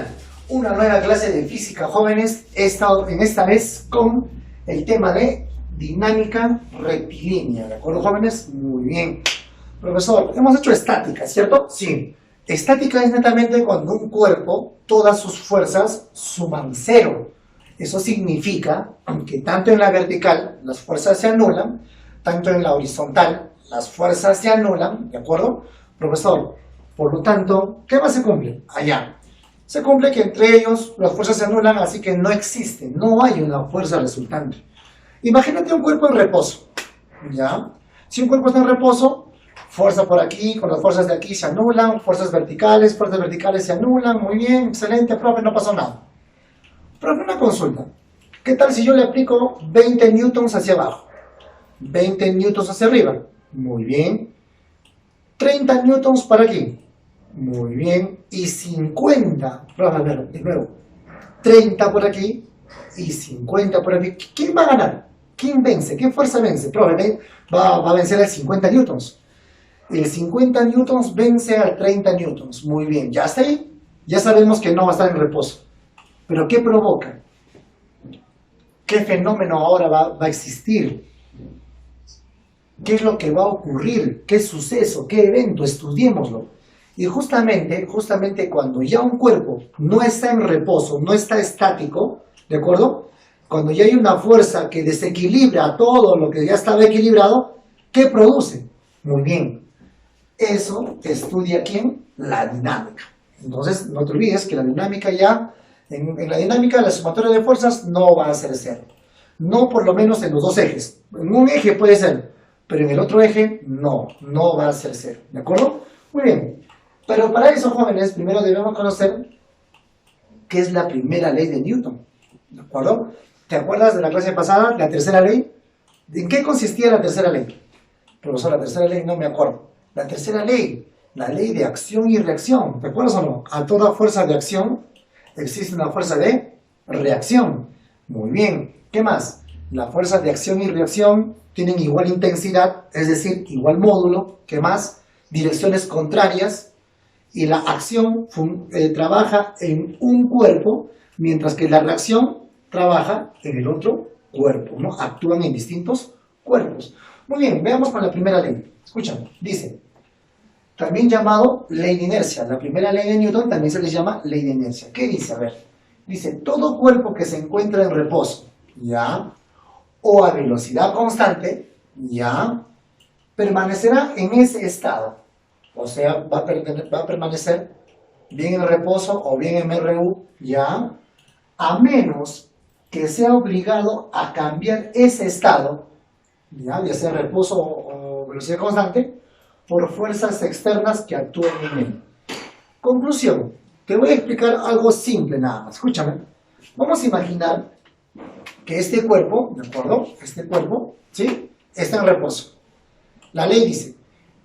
tal? Una nueva clase de física, jóvenes, en esta vez con el tema de dinámica rectilínea, ¿de acuerdo, jóvenes? Muy bien. Profesor, hemos hecho estática, ¿cierto? Sí. Estática es netamente cuando un cuerpo, todas sus fuerzas suman cero. Eso significa que tanto en la vertical las fuerzas se anulan, tanto en la horizontal las fuerzas se anulan, ¿de acuerdo? Profesor, por lo tanto, ¿qué más se cumple? Allá. Se cumple que entre ellos las fuerzas se anulan, así que no existe, no hay una fuerza resultante. Imagínate un cuerpo en reposo, ¿ya? Si un cuerpo está en reposo, fuerza por aquí, con las fuerzas de aquí se anulan, fuerzas verticales se anulan, muy bien, excelente, profe, no pasó nada. Profe, una consulta, ¿qué tal si yo le aplico 20 newtons hacia abajo? 20 newtons hacia arriba, muy bien. 30 newtons para aquí, muy bien. Y 50, profe, a ver, de nuevo, 30 por aquí y 50 por aquí. ¿Quién va a ganar? ¿Quién vence? ¿Qué fuerza vence? Profe, va a vencer el 50 newtons. El 50 newtons vence al 30 newtons. Muy bien, ya está ahí. Ya sabemos que no va a estar en reposo. Pero ¿qué provoca? ¿Qué fenómeno ahora va a existir? ¿Qué es lo que va a ocurrir? ¿Qué suceso? ¿Qué evento? Estudiémoslo. Y justamente cuando ya un cuerpo no está en reposo, no está estático, ¿de acuerdo? Cuando ya hay una fuerza que desequilibra todo lo que ya estaba equilibrado, ¿qué produce? Muy bien. Eso estudia ¿quién? La dinámica. Entonces, no te olvides que la dinámica ya, en la dinámica la sumatoria de fuerzas no va a ser cero. No por lo menos en los dos ejes. En un eje puede ser, pero en el otro eje no va a ser cero. ¿De acuerdo? Muy bien. Pero para eso, jóvenes, primero debemos conocer qué es la primera ley de Newton. ¿De acuerdo? ¿Te acuerdas de la clase pasada, la tercera ley? ¿En qué consistía la tercera ley? Profesor, la tercera ley no me acuerdo. La tercera ley, la ley de acción y reacción. ¿Te acuerdas o no? A toda fuerza de acción existe una fuerza de reacción. Muy bien. ¿Qué más? Las fuerzas de acción y reacción tienen igual intensidad, es decir, igual módulo. ¿Qué más? Direcciones contrarias. Y la acción trabaja en un cuerpo, mientras que la reacción trabaja en el otro cuerpo, ¿no? Actúan en distintos cuerpos. Muy bien, veamos con la primera ley. Escuchan, dice, también llamado ley de inercia. La primera ley de Newton también se les llama ley de inercia. ¿Qué dice? A ver, dice, todo cuerpo que se encuentra en reposo, ¿ya? O a velocidad constante, ¿ya? Permanecerá en ese estado. O sea, va a permanecer bien en reposo o bien en MRU, ¿ya? A menos que sea obligado a cambiar ese estado, ya sea reposo o velocidad constante, por fuerzas externas que actúen en él. Conclusión, te voy a explicar algo simple nada más. Escúchame. Vamos a imaginar que este cuerpo, ¿de acuerdo? Este cuerpo, ¿sí? Está en reposo. La ley dice,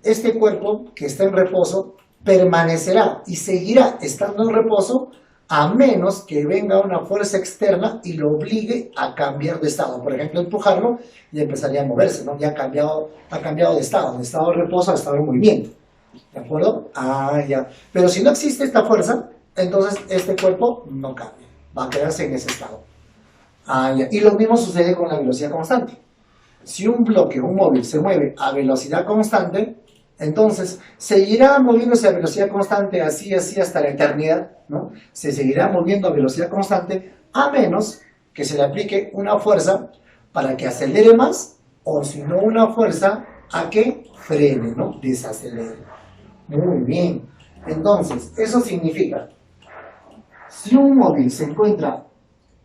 este cuerpo que está en reposo permanecerá y seguirá estando en reposo a menos que venga una fuerza externa y lo obligue a cambiar de estado. Por ejemplo, empujarlo y empezaría a moverse, ¿no? Ya ha cambiado de estado de reposo a estado de movimiento. ¿De acuerdo? Ah, ya. Pero si no existe esta fuerza, entonces este cuerpo no cambia. Va a quedarse en ese estado. Ah, ya. Y lo mismo sucede con la velocidad constante. Si un bloque, un móvil, se mueve a velocidad constante, entonces seguirá moviéndose a velocidad constante así hasta la eternidad, ¿no? Se seguirá moviendo a velocidad constante a menos que se le aplique una fuerza para que acelere más o si no una fuerza a que frene, ¿no? Desacelere. Muy bien. Entonces, eso significa, si un móvil se encuentra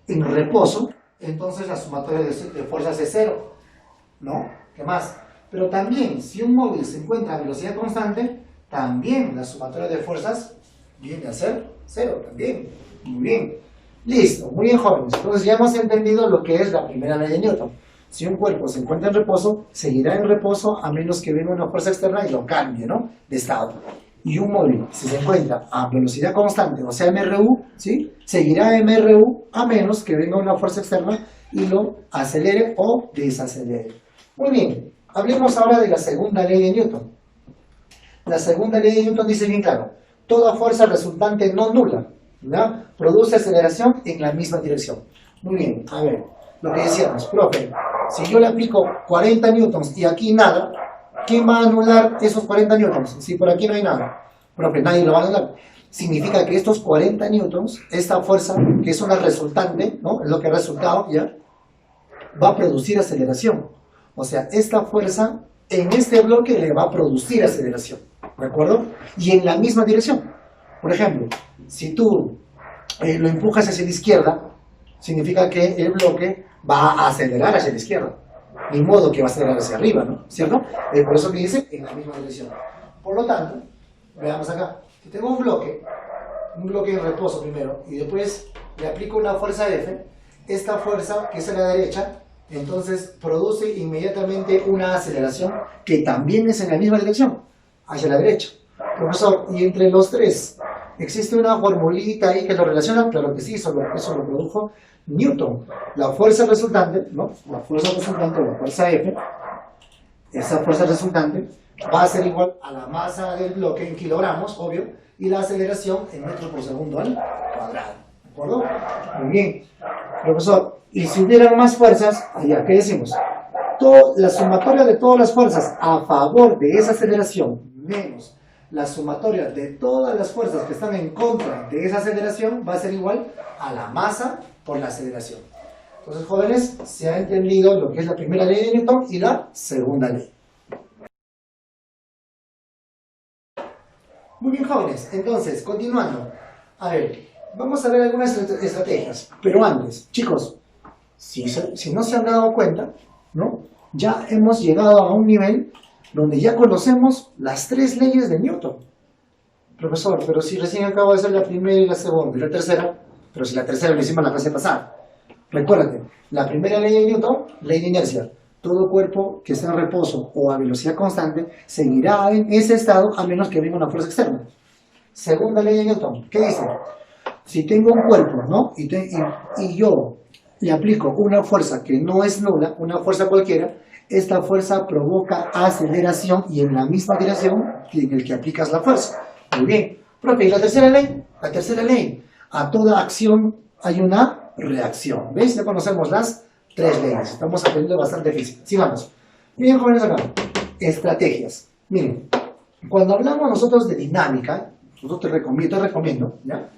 en reposo, entonces la sumatoria de fuerzas es cero, ¿no? ¿Qué más? Pero también, si un móvil se encuentra a velocidad constante, también la sumatoria de fuerzas viene a ser cero también. Muy bien. Listo, muy bien, jóvenes. Entonces ya hemos entendido lo que es la primera ley de Newton. Si un cuerpo se encuentra en reposo, seguirá en reposo a menos que venga una fuerza externa y lo cambie, ¿no? De estado. Y un móvil, si se encuentra a velocidad constante, o sea, MRU, ¿sí? Seguirá MRU a menos que venga una fuerza externa y lo acelere o desacelere. Muy bien. Hablemos ahora de la segunda ley de Newton. La segunda ley de Newton dice bien claro, toda fuerza resultante no nula, ¿ya? Produce aceleración en la misma dirección. Muy bien, a ver, lo que decíamos, profe, si yo le aplico 40 newtons y aquí nada, ¿quién va a anular esos 40 newtons? Si por aquí no hay nada, profe, nadie lo va a anular. Significa que estos 40 newtons, esta fuerza, que es una resultante, ¿no? Es lo que ha resultado, ¿ya? Va a producir aceleración. O sea, esta fuerza en este bloque le va a producir aceleración, ¿de acuerdo? Y en la misma dirección. Por ejemplo, si tú lo empujas hacia la izquierda, significa que el bloque va a acelerar hacia la izquierda. Ni modo que va a acelerar hacia arriba, ¿no? ¿Cierto? Por eso que dice en la misma dirección. Por lo tanto, veamos acá. Si tengo un bloque en reposo primero, y después le aplico una fuerza F, esta fuerza, que es a la derecha, entonces produce inmediatamente una aceleración que también es en la misma dirección, hacia la derecha. Profesor, y entre los tres, ¿existe una formulita ahí que lo relaciona? Claro que sí, eso lo produjo Newton. La fuerza resultante, ¿no? La fuerza resultante, la fuerza F, esa fuerza resultante va a ser igual a la masa del bloque en kilogramos, obvio, y la aceleración en metros por segundo al cuadrado. ¿De acuerdo? Muy bien. Profesor, y si hubieran más fuerzas, allá, ¿qué decimos? La sumatoria de todas las fuerzas a favor de esa aceleración menos la sumatoria de todas las fuerzas que están en contra de esa aceleración va a ser igual a la masa por la aceleración. Entonces, jóvenes, se ha entendido lo que es la primera ley de Newton y la segunda ley. Muy bien, jóvenes. Entonces, continuando. A ver, vamos a ver algunas estrategias. Pero antes, chicos, si no se han dado cuenta, ¿no? Ya hemos llegado a un nivel donde ya conocemos las tres leyes de Newton. Profesor, pero si recién acabo de hacer la primera y la segunda y la tercera, pero si la tercera lo hicimos la clase pasada. Recuérdate, la primera ley de Newton, ley de inercia. Todo cuerpo que esté en reposo o a velocidad constante seguirá en ese estado a menos que venga una fuerza externa. Segunda ley de Newton, ¿qué dice? Si tengo un cuerpo, ¿no? Y yo le aplico una fuerza que no es nula, una fuerza cualquiera, esta fuerza provoca aceleración y en la misma dirección en el que aplicas la fuerza. Muy bien. Profe, ¿y la tercera ley? La tercera ley. A toda acción hay una reacción. ¿Veis? Ya conocemos las tres leyes. Estamos aprendiendo bastante física. Sigamos. Miren, jóvenes, acá. Estrategias. Miren, cuando hablamos nosotros de dinámica, te recomiendo, ¿ya?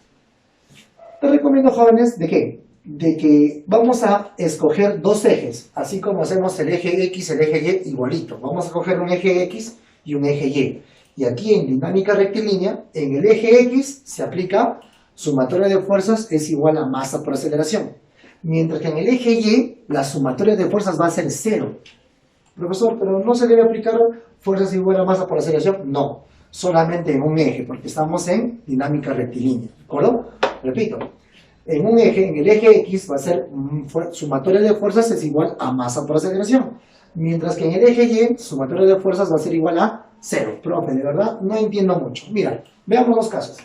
Te recomiendo, jóvenes, ¿de qué? De que vamos a escoger dos ejes, así como hacemos el eje X, el eje Y, igualito. Vamos a escoger un eje X y un eje Y. Y aquí en dinámica rectilínea, en el eje X se aplica sumatoria de fuerzas es igual a masa por aceleración. Mientras que en el eje Y, la sumatoria de fuerzas va a ser cero. Profesor, ¿pero no se debe aplicar fuerzas igual a masa por aceleración? No, solamente en un eje, porque estamos en dinámica rectilínea. ¿De acuerdo? Repito. En un eje, en el eje X va a ser sumatoria de fuerzas es igual a masa por aceleración. Mientras que en el eje Y, sumatoria de fuerzas va a ser igual a cero. Profe, de verdad, no entiendo mucho. Mira, veamos los casos.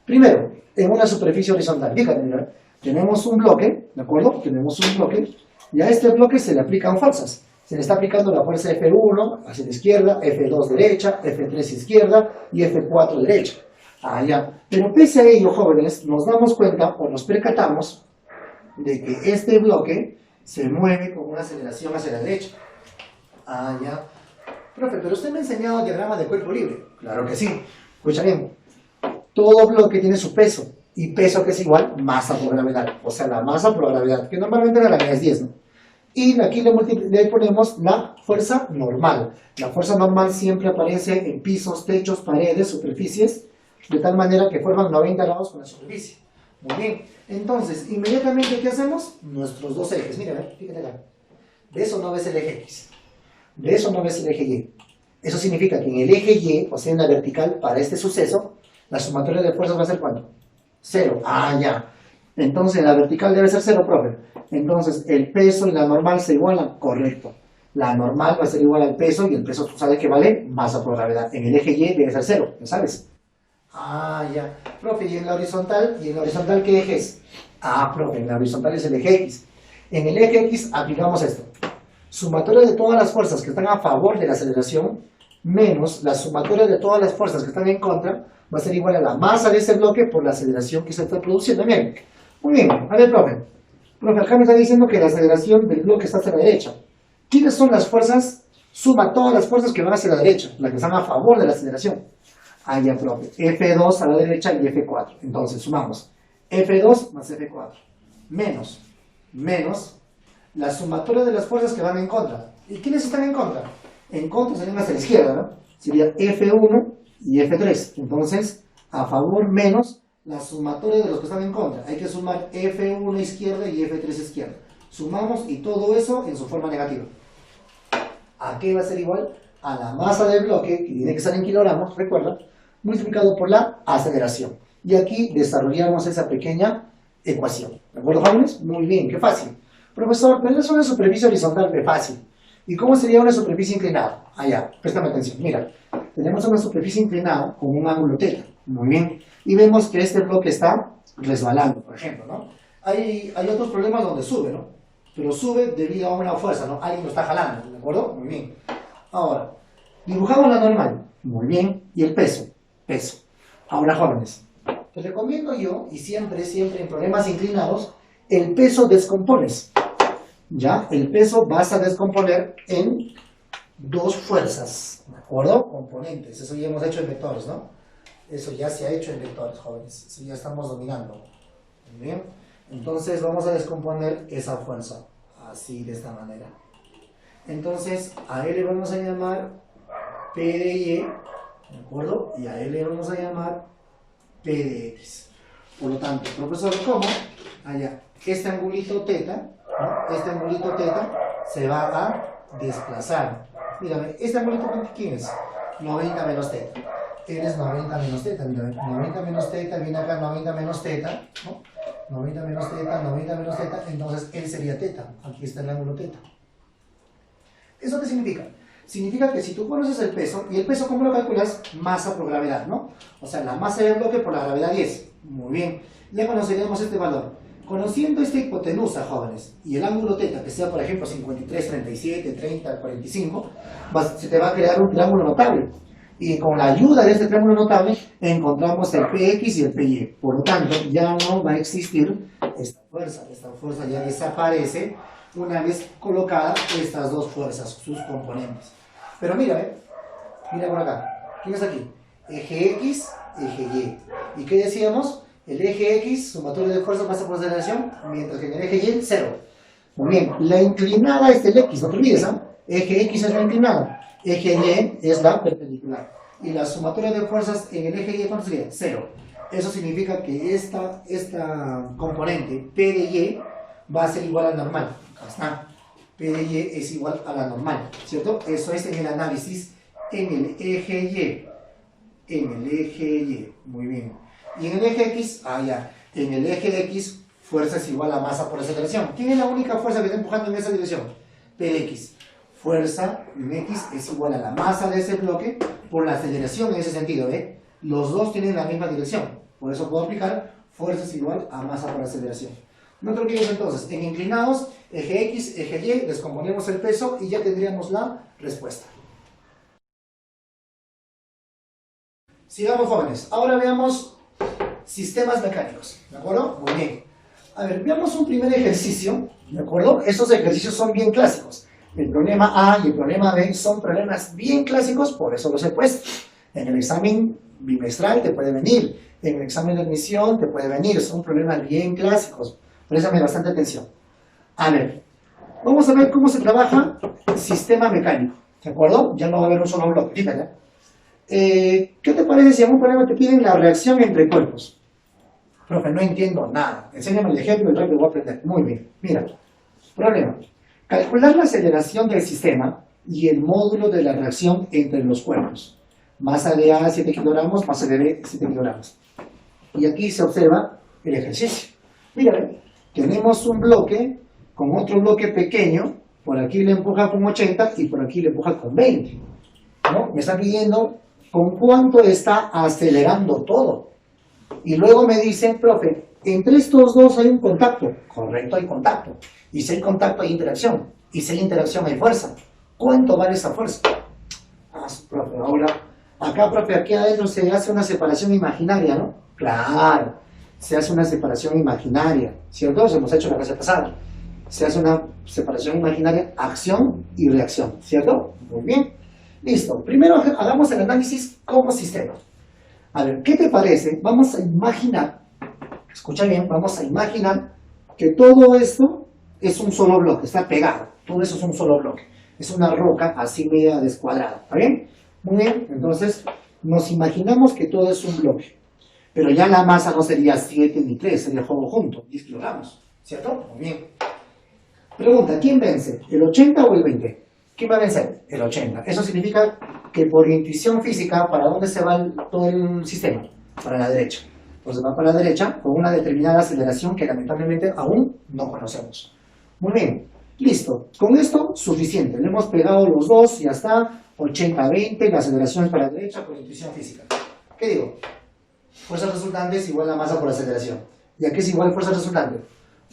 Primero, en una superficie horizontal. Fíjate, mira, tenemos un bloque, ¿de acuerdo? Tenemos un bloque, y a este bloque se le aplican fuerzas. Se le está aplicando la fuerza F1 hacia la izquierda, F2 derecha, F3 izquierda y F4 derecha. Ah, ya. Pero pese a ello, jóvenes, nos damos cuenta o nos percatamos de que este bloque se mueve con una aceleración hacia la derecha. Ah, ya. Profe, pero usted me ha enseñado el diagrama de cuerpo libre. Claro que sí. Escucha bien. Todo bloque tiene su peso. Y peso que es igual masa por gravedad. O sea, la masa por la gravedad. Que normalmente la gravedad es 10, ¿no? Y aquí le ponemos la fuerza normal. La fuerza normal siempre aparece en pisos, techos, paredes, superficies, de tal manera que forman 90 grados con la superficie. Muy bien. Entonces, inmediatamente, ¿qué hacemos? Nuestros dos ejes. Mira, fíjate acá. De eso no ves el eje X. De eso no ves el eje Y. Eso significa que en el eje Y, o sea, en la vertical, para este suceso, la sumatoria de fuerzas va a ser ¿cuánto? 0. Ah, ya. Entonces, la vertical debe ser 0, profe. Entonces, el peso y la normal se igualan. Correcto. La normal va a ser igual al peso y el peso, tú sabes que vale masa por gravedad. En el eje Y debe ser 0, ¿ya sabes? Ah, ya. Profe, ¿y en la horizontal? ¿Y en la horizontal qué eje es? Ah, profe, en la horizontal es el eje X. En el eje X aplicamos esto. Sumatoria de todas las fuerzas que están a favor de la aceleración menos la sumatoria de todas las fuerzas que están en contra va a ser igual a la masa de ese bloque por la aceleración que se está produciendo. Bien, muy bien, a ver, profe. Profe, acá me está diciendo que la aceleración del bloque está hacia la derecha. ¿Quiénes son las fuerzas? Suma todas las fuerzas que van hacia la derecha, las que están a favor de la aceleración. Ah, ya, profe. F2 a la derecha y F4. Entonces, sumamos F2 más F4. Menos la sumatoria de las fuerzas que van en contra. ¿Y quiénes están en contra? En contra serían hacia la izquierda, ¿no? Sería F1 y F3. Entonces, a favor menos la sumatoria de los que están en contra. Hay que sumar F1 izquierda y F3 izquierda. Sumamos y todo eso en su forma negativa. ¿A qué va a ser igual? A la masa del bloque, que tiene que estar en kilogramos, recuerda, multiplicado por la aceleración. Y aquí desarrollamos esa pequeña ecuación. ¿De acuerdo, jóvenes? Muy bien, qué fácil. Profesor, pero es una superficie horizontal, qué fácil. ¿Y cómo sería una superficie inclinada? Allá, préstame atención. Mira, tenemos una superficie inclinada con un ángulo θ. Muy bien. Y vemos que este bloque está resbalando, por ejemplo, ¿no? Hay otros problemas donde sube, ¿no? Pero sube debido a una fuerza, ¿no? Alguien lo está jalando, ¿de acuerdo? Muy bien. Ahora, dibujamos la normal. Muy bien. Y el peso. Ahora, jóvenes, te recomiendo yo, y siempre en problemas inclinados, el peso descompones. ¿Ya? El peso vas a descomponer en dos fuerzas, ¿de acuerdo? Componentes. Eso ya hemos hecho en vectores, ¿no? Eso ya se ha hecho en vectores, jóvenes. Eso ya estamos dominando. Muy bien. Entonces vamos a descomponer esa fuerza. Así, de esta manera. Entonces, a él le vamos a llamar P de Y, ¿de acuerdo? Y a él le vamos a llamar P de X. Por lo tanto, profesor, ¿cómo? Allá, este angulito θ, ¿no? Este angulito θ se va a desplazar. Mírame, este angulito, ¿quién es? 90 menos θ. Él es 90 menos θ, mírame. 90 menos θ, viene acá 90 menos θ, ¿no? 90 menos θ, 90 menos θ, entonces él sería θ. Aquí está el ángulo θ. ¿Eso qué significa? Significa que si tú conoces el peso, y el peso, ¿cómo lo calculas? Masa por gravedad, ¿no? O sea, la masa del bloque por la gravedad 10. Muy bien. Ya conoceríamos este valor. Conociendo esta hipotenusa, jóvenes, y el ángulo θ, que sea, por ejemplo, 53, 37, 30, 45, se te va a crear un triángulo notable. Y con la ayuda de este triángulo notable, encontramos el Px y el Py. Por lo tanto, ya no va a existir esta fuerza. Esta fuerza ya desaparece una vez colocadas estas dos fuerzas, sus componentes. Pero mira, mira por acá. ¿Quién es aquí? Eje X, eje Y. ¿Y qué decíamos? El eje X, sumatoria de fuerzas pasa por aceleración, mientras que en el eje Y, 0. Muy bien, la inclinada es el X, no te olvides, ¿ah? Eje X es la inclinada. Eje Y es la perpendicular. Y la sumatoria de fuerzas en el eje Y, ¿cuánto sería? 0. Eso significa que esta componente, P de Y, va a ser igual al normal. Acá está. P de Y es igual a la normal, ¿cierto? Eso es en el análisis en el eje Y. En el eje Y. Muy bien. Y en el eje X, ya. En el eje X, fuerza es igual a masa por aceleración. ¿Quién es la única fuerza que está empujando en esa dirección? P de X. Fuerza en X es igual a la masa de ese bloque por la aceleración en ese sentido, ¿eh? Los dos tienen la misma dirección. Por eso puedo aplicar fuerza es igual a masa por aceleración. No te olvides entonces, en inclinados, eje X, eje Y, descomponemos el peso y ya tendríamos la respuesta. Sigamos, jóvenes. Ahora veamos sistemas mecánicos, ¿de acuerdo? Muy bien. A ver, veamos un primer ejercicio, ¿de acuerdo? Estos ejercicios son bien clásicos. El problema A y el problema B son problemas bien clásicos, por eso los he puesto. En el examen bimestral te puede venir, en el examen de admisión te puede venir, son problemas bien clásicos. Préstame bastante atención. A ver, vamos a ver cómo se trabaja el sistema mecánico, ¿de acuerdo? Ya no va a haber un solo bloque, fíjate. ¿Qué te parece si en un problema te piden la reacción entre cuerpos? Profe, no entiendo nada. Enséñame el ejemplo y yo lo voy a aprender. Muy bien, mira. Problema. Calcular la aceleración del sistema y el módulo de la reacción entre los cuerpos. Masa de A 7 kilogramos, masa de B 7 kilogramos. Y aquí se observa el ejercicio. Mira, tenemos un bloque con otro bloque pequeño, por aquí le empuja con 80 y por aquí le empuja con 20. ¿No? Me está pidiendo con cuánto está acelerando todo. Y luego me dice, profe, entre estos dos hay un contacto. Correcto, hay contacto. Y si hay contacto hay interacción. Y si hay interacción hay fuerza. ¿Cuánto vale esa fuerza? Profe, ahora Acá, profe, aquí adentro se hace una separación imaginaria, ¿no? Claro, se hace una separación imaginaria, ¿cierto? Eso hemos hecho en la clase pasada. Se hace una separación imaginaria, acción y reacción, ¿cierto? Muy bien. Listo. Primero hagamos el análisis como sistema. A ver, ¿qué te parece? Vamos a imaginar, escucha bien, vamos a imaginar que todo esto es un solo bloque, está pegado. Todo eso es un solo bloque. Es una roca así media descuadrada, ¿está bien? Muy bien, entonces nos imaginamos que todo es un bloque. Pero ya la masa no sería 7 ni 3, sería todo junto, 10 kilogramos, ¿cierto? Muy bien. Pregunta, ¿quién vence? ¿El 80 o el 20? ¿Quién va a vencer? El 80. Eso significa que por intuición física, ¿para dónde se va todo el sistema? Para la derecha. Entonces va para la derecha con una determinada aceleración que lamentablemente aún no conocemos. Muy bien, listo. Con esto, suficiente. Le hemos pegado los dos y ya está. 80-20, la aceleración es para la derecha por intuición física. ¿Qué digo? Fuerza resultante es igual a masa por aceleración. ¿Y a qué es igual fuerza resultante?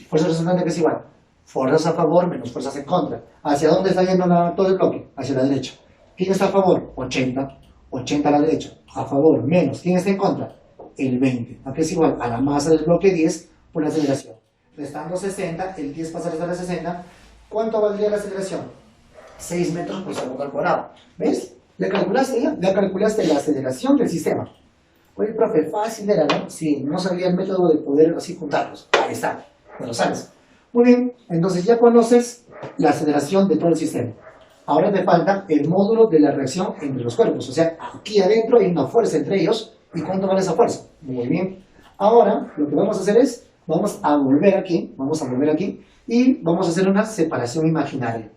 Fuerza resultante que es igual. Fuerzas a favor menos fuerzas en contra. ¿Hacia dónde está yendo todo el bloque? Hacia la derecha. ¿Quién está a favor? 80. 80 a la derecha. A favor, menos. ¿Quién está en contra? El 20. ¿A qué es igual? A la masa del bloque 10 por la aceleración. Restando 60, el 10 pasa a restar a 60. ¿Cuánto valdría la aceleración? 6 metros por segundo al cuadrado. ¿Ves? ¿Ya calculaste ya? Ya calculaste la aceleración del sistema. Oye, profe, fácil era, ¿no? Sí, no sabía el método de poder así juntarlos. Ahí está, ya lo sabes. Muy bien, entonces ya conoces la aceleración de todo el sistema. Ahora te falta el módulo de la reacción entre los cuerpos. O sea, aquí adentro hay una fuerza entre ellos. ¿Y cuánto vale esa fuerza? Muy bien. Ahora, lo que vamos a hacer es, vamos a volver aquí y vamos a hacer una separación imaginaria.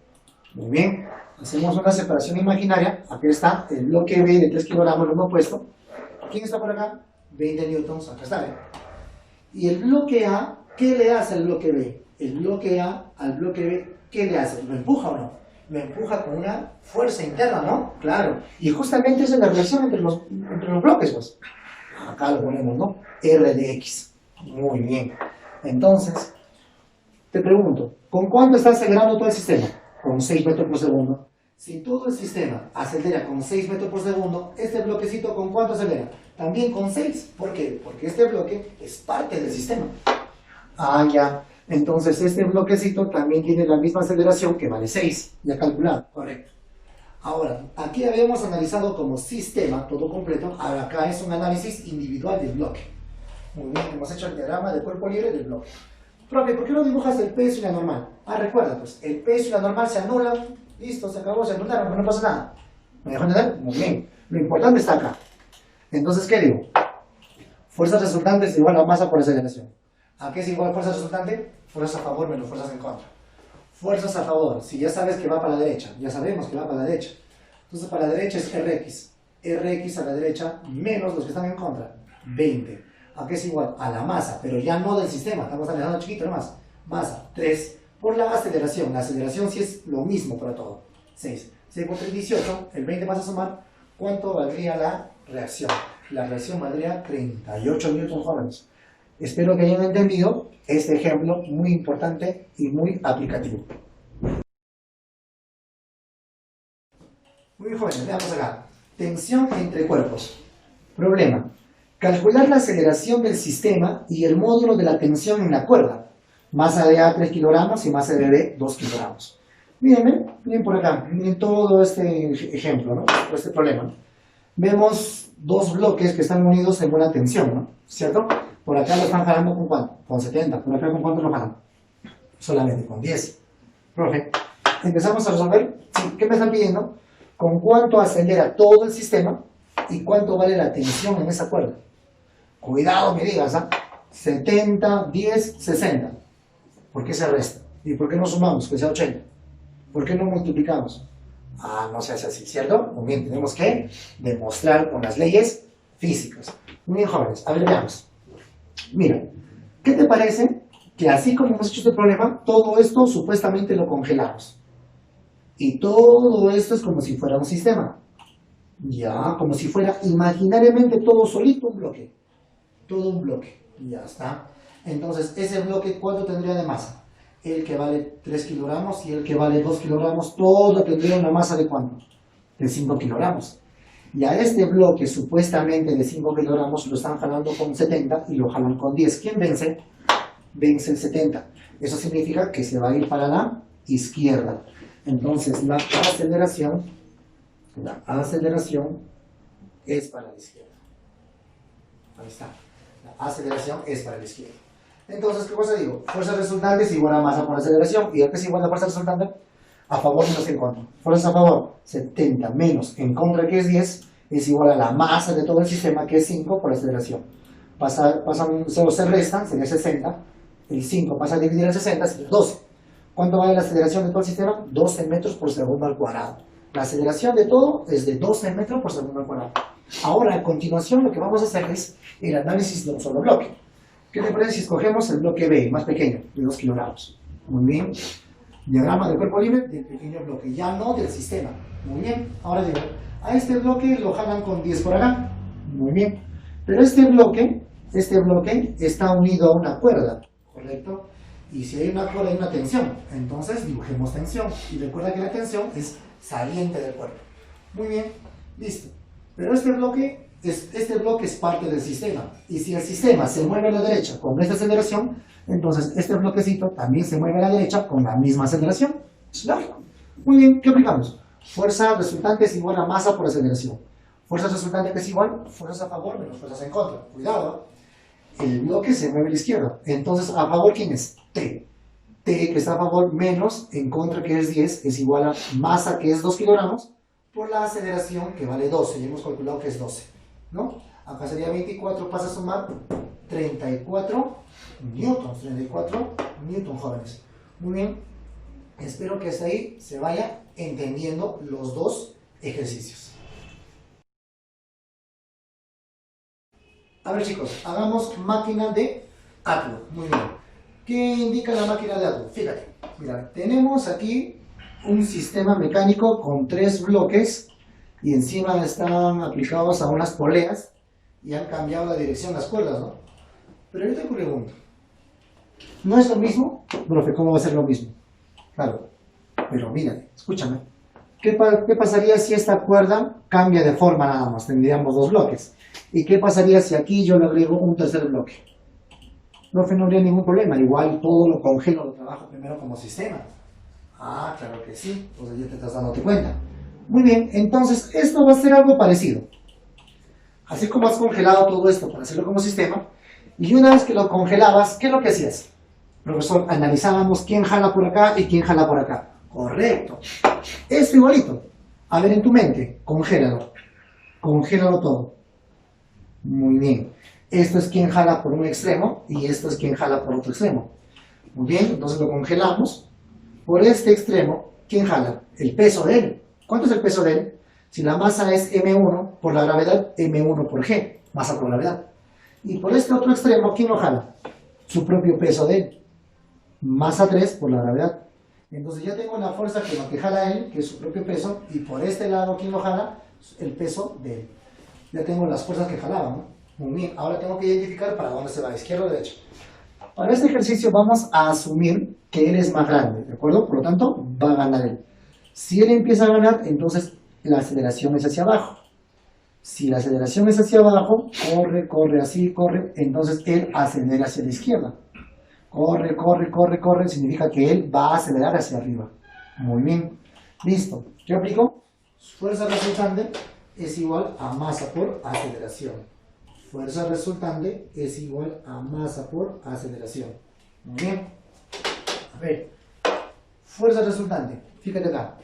Muy bien. Hacemos una separación imaginaria. Aquí está el bloque B de 3 kilogramos, lo hemos puesto. ¿Quién está por acá? 20 newtons, acá está, ¿eh? Y el bloque A, ¿qué le hace al bloque B? El bloque A al bloque B, ¿qué le hace? ¿Lo empuja o no? Lo empuja con una fuerza interna, ¿no? Claro. Y justamente esa es la relación entre los bloques, pues. Acá lo ponemos, ¿no? R de X. Muy bien. Entonces, te pregunto, ¿con cuánto está acelerando todo el sistema? Con 6 metros por segundo. Si todo el sistema acelera con 6 metros por segundo, ¿este bloquecito con cuánto acelera? También con 6. ¿Por qué? Porque este bloque es parte del sistema. Ah, ya. Entonces este bloquecito también tiene la misma aceleración que vale 6. Ya calculado. Correcto. Ahora, aquí habíamos analizado como sistema, todo completo. Ahora acá es un análisis individual del bloque. Muy bien, hemos hecho el diagrama de cuerpo libre del bloque. Profe, ¿por qué no dibujas el peso y la normal? Ah, recuerda, pues, el peso y la normal se anulan. Listo, se acabó, se anularon, pero no pasa nada. ¿Me dejó entender? Muy bien. Lo importante está acá. Entonces, ¿qué digo? Fuerza resultante es igual a masa por aceleración. ¿A qué es igual fuerza resultante? Fuerzas a favor menos fuerzas en contra. Fuerzas a favor, si ya sabes que va para la derecha, ya sabemos que va para la derecha. Entonces, para la derecha es Rx. Rx a la derecha menos los que están en contra. 20. ¿A qué es igual? A la masa, pero ya no del sistema. Estamos analizando chiquito nomás. Masa, 3. Por la aceleración. La aceleración sí es lo mismo para todo. 6. 6 por 3, 18. El 20 vas a sumar. ¿Cuánto valdría la reacción? La reacción valdría 38 newtons jóvenes. Espero que hayan entendido este ejemplo muy importante y muy aplicativo. Muy bien, jóvenes, veamos acá. Tensión entre cuerpos. Problema. Calcular la aceleración del sistema y el módulo de la tensión en la cuerda. Masa de A 3 kilogramos y masa de B 2 kilogramos. Miren por acá, miren todo este ejemplo, ¿no? Este problema, ¿no? Vemos dos bloques que están unidos en buena tensión, ¿no? ¿Cierto? Por acá lo están jalando con ¿cuánto? Con 70. Por acá con ¿cuánto lo jalan? Solamente con 10. Profe, empezamos a resolver. Sí, ¿qué me están pidiendo? ¿Con cuánto acelera todo el sistema y cuánto vale la tensión en esa cuerda? Cuidado me digas, ¿ah? 70, 10, 60. ¿Por qué se resta? ¿Y por qué no sumamos? Que sea 80. ¿Por qué no multiplicamos? Ah, no se hace así, ¿cierto? Muy bien, tenemos que demostrar con las leyes físicas. Muy bien, jóvenes, a ver, veamos. Mira, ¿qué te parece que así como hemos hecho este problema, todo esto supuestamente lo congelamos? Y todo esto es como si fuera un sistema. Ya, como si fuera imaginariamente todo solito un bloque. Todo un bloque. Ya está. Entonces, ese bloque, ¿cuánto tendría de masa? El que vale 3 kilogramos y el que vale 2 kilogramos, todo tendría una masa de ¿cuánto? De 5 kilogramos. Y a este bloque supuestamente de 5 kilogramos lo están jalando con 70 y lo jalan con 10. ¿Quién vence? Vence el 70. Eso significa que se va a ir para la izquierda. Entonces la aceleración es para la izquierda. Ahí está. La aceleración es para la izquierda. Entonces, ¿qué cosa digo? Fuerza resultante es igual a masa por aceleración. ¿Y a qué es igual a fuerza resultante? A favor menos en contra. Fuerza a favor, 70 menos en contra, que es 10, es igual a la masa de todo el sistema, que es 5 por aceleración. Pasan 0, se restan, sería 60. El 5 pasa a dividir en 60, sería 12. ¿Cuánto vale la aceleración de todo el sistema? 12 metros por segundo al cuadrado. La aceleración de todo es de 12 metros por segundo al cuadrado. Ahora, a continuación, lo que vamos a hacer es el análisis de un solo bloque. ¿Qué te parece si escogemos el bloque B, más pequeño, de 2 kilogramos? Muy bien. Diagrama del cuerpo libre del pequeño bloque, ya no del sistema. Muy bien. Ahora digo, a este bloque lo jalan con 10 por acá. Muy bien. Pero este bloque está unido a una cuerda, ¿correcto? Y si hay una cuerda hay una tensión. Entonces dibujemos tensión. Y recuerda que la tensión es saliente del cuerpo. Muy bien. Listo. Pero este bloque es parte del sistema. Y si el sistema se mueve a la derecha con esta aceleración, entonces este bloquecito también se mueve a la derecha con la misma aceleración. Es lógico. Muy bien, ¿qué aplicamos? Fuerza resultante es igual a masa por aceleración. Fuerza resultante que es igual, fuerzas a favor menos fuerzas en contra. Cuidado, el bloque se mueve a la izquierda. Entonces, ¿a favor quién es? T. T, que está a favor, menos en contra, que es 10, es igual a masa, que es 2 kilogramos, por la aceleración, que vale 12. Ya hemos calculado que es 12, ¿no? Acá sería 24, pasa a sumar 34 newtons. 34 newtons, jóvenes. Muy bien. Espero que hasta ahí se vaya entendiendo los dos ejercicios. A ver, chicos, hagamos máquina de átomo. Muy bien. ¿Qué indica la máquina de átomo? Fíjate, mira, tenemos aquí un sistema mecánico con 3 bloques y encima están aplicados a unas poleas y han cambiado la dirección las cuerdas, ¿no? Pero yo te pregunto, ¿no es lo mismo? Profe, ¿cómo va a ser lo mismo? Claro, pero mírate, escúchame. ¿Qué pasaría si esta cuerda cambia de forma nada más? Tendríamos 2 bloques. ¿Y qué pasaría si aquí yo le agrego un tercer bloque? Profe, no habría ningún problema. Igual todo lo congelo, lo trabajo primero como sistema. Ah, claro que sí. Entonces ya te estás dándote cuenta. Muy bien, entonces esto va a ser algo parecido. Así como has congelado todo esto para hacerlo como sistema, y una vez que lo congelabas, ¿qué es lo que hacías? Profesor, analizábamos quién jala por acá y quién jala por acá. Correcto. Esto igualito. A ver en tu mente, congélalo. Congélalo todo. Muy bien. Esto es quien jala por un extremo y esto es quien jala por otro extremo. Muy bien, entonces lo congelamos. Por este extremo, ¿quién jala? El peso de él. ¿Cuánto es el peso de él? Si la masa es m1 por la gravedad, m1 por g, masa por gravedad. Y por este otro extremo, ¿quién lo jala? Su propio peso de él. Masa 3 por la gravedad. Entonces ya tengo la fuerza que lo que jala él, que es su propio peso, y por este lado, ¿quién lo jala? El peso de él. Ya tengo las fuerzas que jalaban, ¿no? Muy bien, ahora tengo que identificar para dónde se va, izquierda o derecha. Para este ejercicio vamos a asumir que él es más grande, ¿de acuerdo? Por lo tanto, va a ganar él. Si él empieza a ganar, entonces la aceleración es hacia abajo. Si la aceleración es hacia abajo, corre, así, corre, entonces él acelera hacia la izquierda. Corre, significa que él va a acelerar hacia arriba. Muy bien, listo. ¿Qué aplico? Fuerza resultante es igual a masa por aceleración. Fuerza resultante es igual a masa por aceleración. Muy bien. A ver, fuerza resultante. Fíjate acá.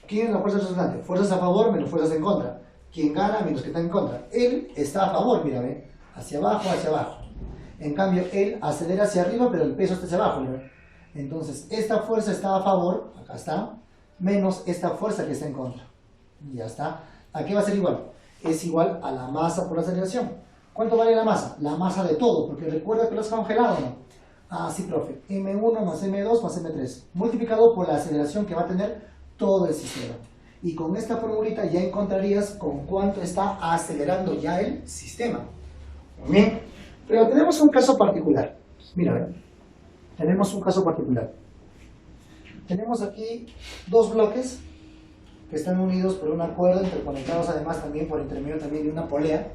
¿Quién es la fuerza resultante? Fuerzas a favor menos fuerzas en contra. ¿Quién gana menos que está en contra? Él está a favor, mira, ¿ve? Hacia abajo. En cambio, él acelera hacia arriba, pero el peso está hacia abajo, ¿ve? Entonces, esta fuerza está a favor, acá está, menos esta fuerza que está en contra. Y ya está. ¿A qué va a ser igual? Es igual a la masa por aceleración. ¿Cuánto vale la masa? La masa de todo, porque recuerda que lo has congelado, ¿no? Ah, sí, profe. M1 más M2 más M3, multiplicado por la aceleración que va a tener todo el sistema. Y con esta formulita ya encontrarías con cuánto está acelerando ya el sistema. Muy bien. Pero tenemos un caso particular. Mira, ¿ven? Tenemos un caso particular. Tenemos aquí 2 bloques que están unidos por una cuerda, interconectados además también por intermedio también de una polea,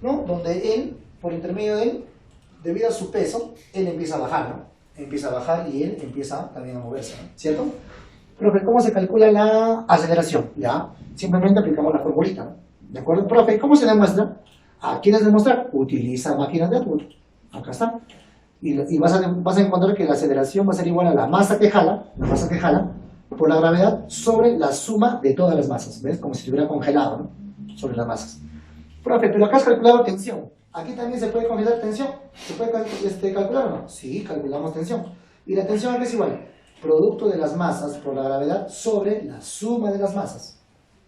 ¿no? Donde él, por intermedio de él, debido a su peso, él empieza a bajar, ¿no? Empieza a bajar y él empieza también a moverse, ¿no? ¿Cierto? Profe, ¿cómo se calcula la aceleración? Ya, simplemente aplicamos la formulita, ¿no? ¿De acuerdo? Profe, ¿cómo se demuestra? ¿Quieres demostrar? Utiliza máquinas de Atwood. Acá está. Y vas a encontrar que la aceleración va a ser igual a la masa que jala por la gravedad sobre la suma de todas las masas. ¿Ves? Como si estuviera congelado, ¿no? Sobre las masas. Profe, pero acá has calculado tensión. ¿Aquí también se puede congelar tensión? ¿Se puede calcular o no? Sí, calculamos tensión. ¿Y la tensión acá es igual? Producto de las masas por la gravedad sobre la suma de las masas.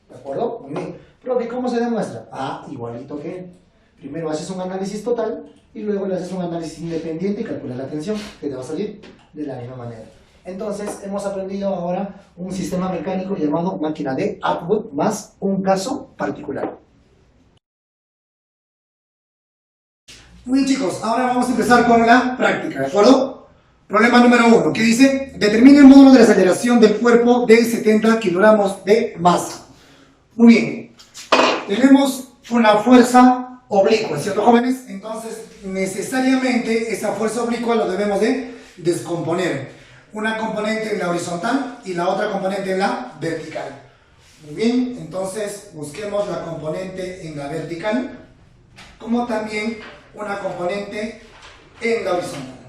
¿De acuerdo? Muy bien. Profe, ¿cómo se demuestra? Igualito que él. Primero haces un análisis total y luego le haces un análisis independiente y calculas la tensión, que te va a salir de la misma manera. Entonces, hemos aprendido ahora un sistema mecánico llamado máquina de Atwood más un caso particular. Muy bien, chicos, ahora vamos a empezar con la práctica, ¿de acuerdo? Problema número 1, que dice: determine el módulo de la aceleración del cuerpo de 70 kilogramos de masa. Muy bien, tenemos una fuerza oblicua, ¿cierto, jóvenes? Entonces, necesariamente esa fuerza oblicua lo debemos de descomponer. Una componente en la horizontal y la otra componente en la vertical. Muy bien, entonces busquemos la componente en la vertical, como también una componente en la horizontal.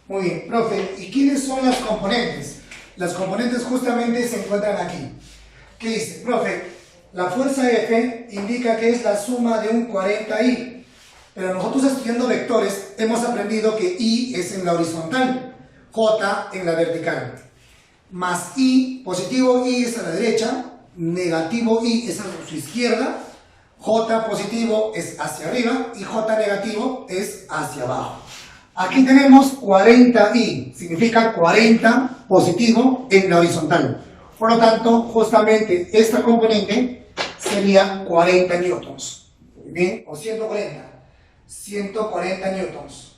Muy bien, profe, ¿y quiénes son las componentes? Las componentes justamente se encuentran aquí. ¿Qué dice? Profe, la fuerza F indica que es la suma de un 40i, pero nosotros estudiando vectores hemos aprendido que I es en la horizontal, J en la vertical. Más I, positivo I es a la derecha, negativo I es a su izquierda, J positivo es hacia arriba y J negativo es hacia abajo. Aquí tenemos 40i, significa 40 positivo en la horizontal. Por lo tanto, justamente esta componente sería 40 newtons. Muy bien, o 140. 140 newtons.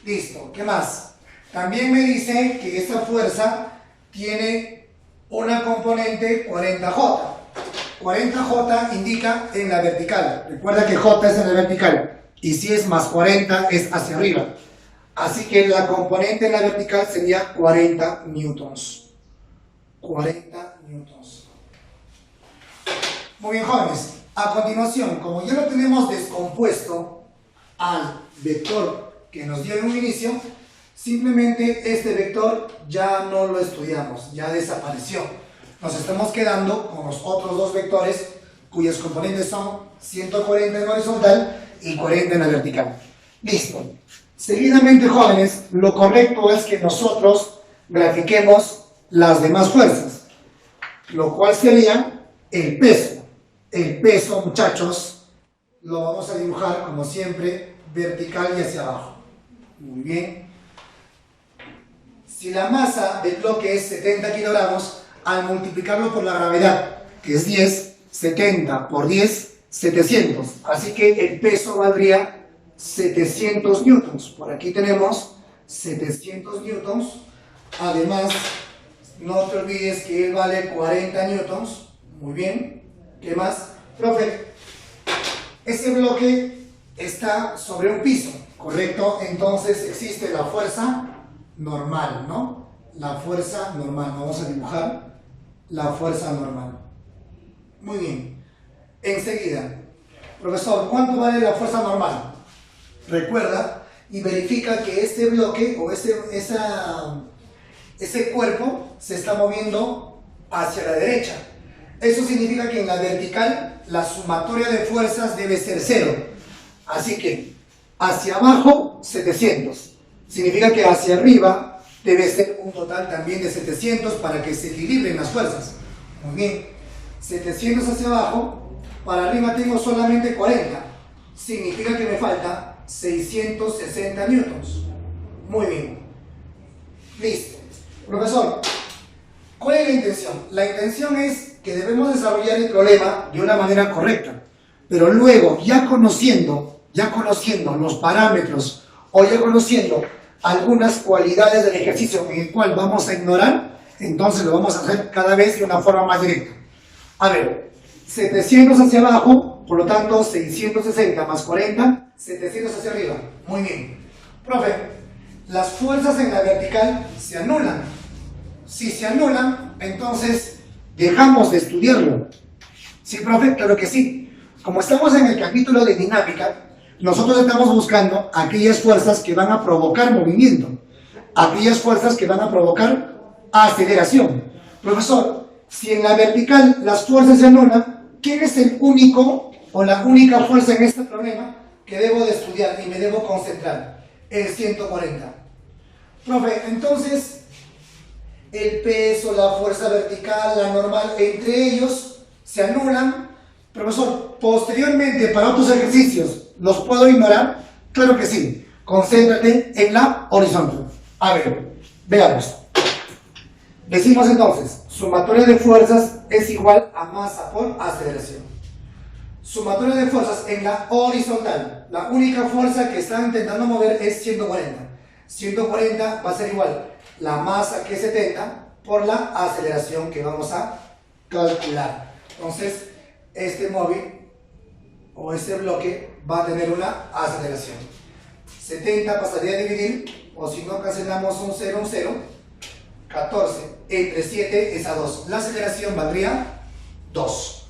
Listo, ¿qué más? También me dice que esta fuerza tiene una componente 40J. 40J indica en la vertical. Recuerda que J es en la vertical. Y si es más 40 es hacia arriba. Así que la componente en la vertical sería 40 newtons. 40 newtons. Muy bien, jóvenes. A continuación, como ya lo tenemos descompuesto al vector que nos dio en un inicio, simplemente este vector ya no lo estudiamos, ya desapareció. Nos estamos quedando con los otros dos vectores cuyas componentes son 140 en horizontal y 40 en la vertical. Listo. Seguidamente, jóvenes, lo correcto es que nosotros grafiquemos las demás fuerzas, lo cual sería el peso. El peso, muchachos, lo vamos a dibujar como siempre vertical y hacia abajo. Muy bien. Si la masa del bloque es 70 kilogramos, al multiplicarlo por la gravedad, que es 10, 70 por 10, 700. Así que el peso valdría 700 newtons. Por aquí tenemos 700 newtons. Además, no te olvides que él vale 40 newtons. Muy bien. ¿Qué más? Profe, ese bloque está sobre un piso, ¿correcto? Entonces existe la fuerza normal, ¿no? La fuerza normal. Vamos a dibujar la fuerza normal. Muy bien. Enseguida, profesor, ¿cuánto vale la fuerza normal? Recuerda y verifica que este bloque o ese cuerpo se está moviendo hacia la derecha. Eso significa que en la vertical la sumatoria de fuerzas debe ser 0. Así que hacia abajo 700. Significa que hacia arriba debe ser un total también de 700 para que se equilibren las fuerzas. Muy bien. 700 hacia abajo. Para arriba tengo solamente 40. Significa que me falta 660 newtons. Muy bien. Listo. Profesor, ¿cuál es la intención? La intención es que debemos desarrollar el problema de una manera correcta. Pero luego, ya conociendo los parámetros o ya conociendo algunas cualidades del ejercicio en el cual vamos a ignorar, Entonces lo vamos a hacer cada vez de una forma más directa. A ver, 700 hacia abajo, por lo tanto 660 más 40, 700 hacia arriba. Muy bien. Profe, las fuerzas en la vertical se anulan. Si se anulan, entonces dejamos de estudiarlo. ¿Sí, profe? Claro que sí. Como estamos en el capítulo de dinámica, nosotros estamos buscando aquellas fuerzas que van a provocar movimiento, aquellas fuerzas que van a provocar aceleración. Profesor, si en la vertical las fuerzas se anulan, ¿quién es el único o la única fuerza en este problema que debo de estudiar y me debo concentrar? El 140. Profe, entonces, el peso, la fuerza vertical, la normal, entre ellos se anulan. Profesor, posteriormente para otros ejercicios, ¿los puedo ignorar? Claro que sí. Concéntrate en la horizontal. A ver, veamos. Decimos entonces, sumatoria de fuerzas es igual a masa por aceleración. Sumatoria de fuerzas en la horizontal. La única fuerza que están intentando mover es 140. 140 va a ser igual la masa que es 70 por la aceleración que vamos a calcular. Entonces, este móvil o este bloque va a tener una aceleración. 70 pasaría a dividir, o si no cancelamos un 0, 14 entre 7 es a 2. La aceleración valdría 2.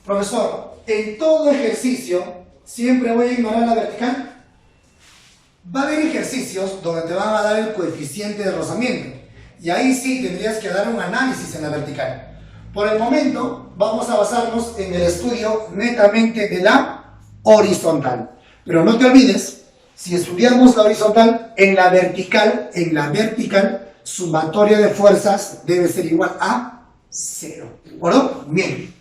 Profesor, en todo ejercicio, ¿siempre voy a ignorar la vertical? Va a haber ejercicios donde te van a dar el coeficiente de rozamiento. Y ahí sí tendrías que dar un análisis en la vertical. Por el momento, vamos a basarnos en el estudio netamente de la horizontal. Pero no te olvides, si estudiamos la horizontal, en la vertical, sumatoria de fuerzas debe ser igual a 0. ¿De acuerdo? Bien.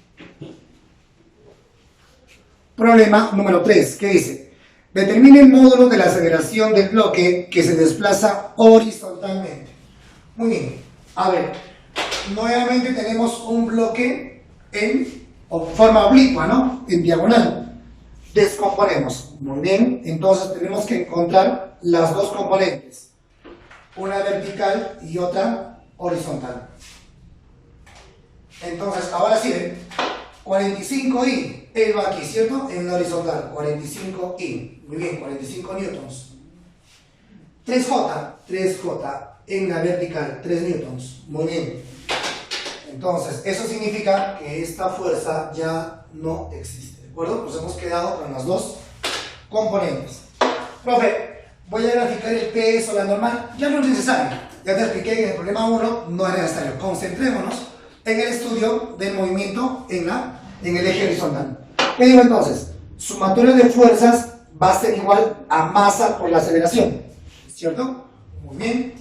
Problema número 3. ¿Qué dice? Determine el módulo de la aceleración del bloque que se desplaza horizontalmente. Muy bien. A ver, nuevamente tenemos un bloque en forma oblicua, ¿no? En diagonal. Descomponemos. Muy bien. Entonces tenemos que encontrar las dos componentes. Una vertical y otra horizontal. Entonces, ahora sí, 45i, él va aquí, ¿cierto? En la horizontal, 45i. Muy bien, 45 newtons. 3J en la vertical, 3 newtons. Muy bien. Entonces, eso significa que esta fuerza ya no existe, ¿de acuerdo? Nos hemos quedado con las dos componentes. Profe, voy a graficar el peso, la normal, ya no es necesario. Ya te expliqué que en el problema 1 no es necesario. Concentrémonos en el estudio del movimiento en el eje horizontal. ¿Qué digo entonces? Sumatoria de fuerzas va a ser igual a masa por la aceleración, ¿cierto? Muy bien.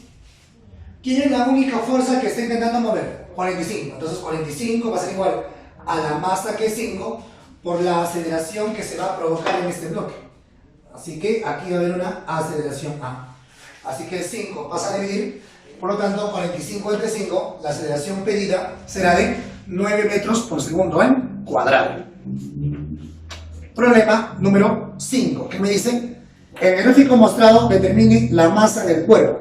¿Quién es la única fuerza que está intentando mover? 45. Entonces 45 va a ser igual a la masa que es 5 por la aceleración que se va a provocar en este bloque. Así que aquí va a haber una aceleración A. Así que 5 pasa a dividir, por lo tanto 45 entre 5, la aceleración pedida será de 9 metros por segundo al cuadrado. Problema número 5, ¿qué me dicen? En el gráfico mostrado determine la masa del cuerpo.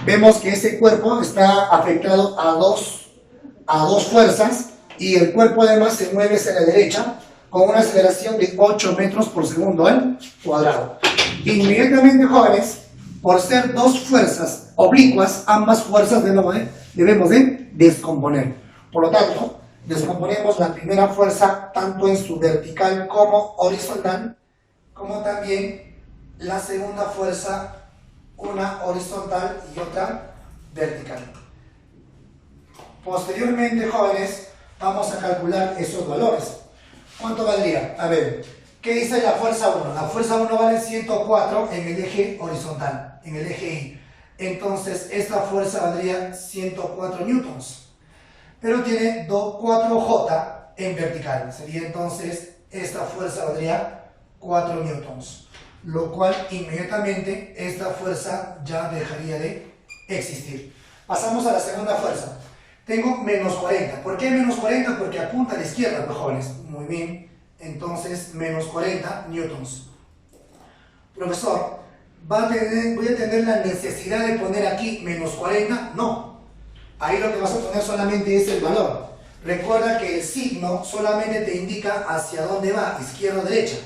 Vemos que ese cuerpo está afectado a dos fuerzas y el cuerpo además se mueve hacia la derecha con una aceleración de 8 metros por segundo al cuadrado. Inmediatamente, jóvenes, por ser dos fuerzas oblicuas, ambas fuerzas debemos de descomponer. Por lo tanto, descomponemos la primera fuerza tanto en su vertical como horizontal, como también la segunda fuerza, una horizontal y otra vertical. Posteriormente, jóvenes, vamos a calcular esos valores. ¿Cuánto valdría? A ver, ¿qué dice la fuerza 1? La fuerza 1 vale 104 en el eje horizontal, en el eje Y. Entonces, esta fuerza valdría 104 newtons. Pero tiene 4J en vertical. Sería entonces, esta fuerza valdría 4 newtons. Lo cual, inmediatamente, esta fuerza ya dejaría de existir. Pasamos a la segunda fuerza. Tengo menos 40. ¿Por qué menos 40? Porque apunta a la izquierda, los jóvenes. Muy bien. Entonces, menos 40 newtons. Profesor, ¿voy a tener la necesidad de poner aquí menos 40? No. Ahí lo que vas a poner solamente es el valor. Recuerda que el signo solamente te indica hacia dónde va, izquierda o derecha.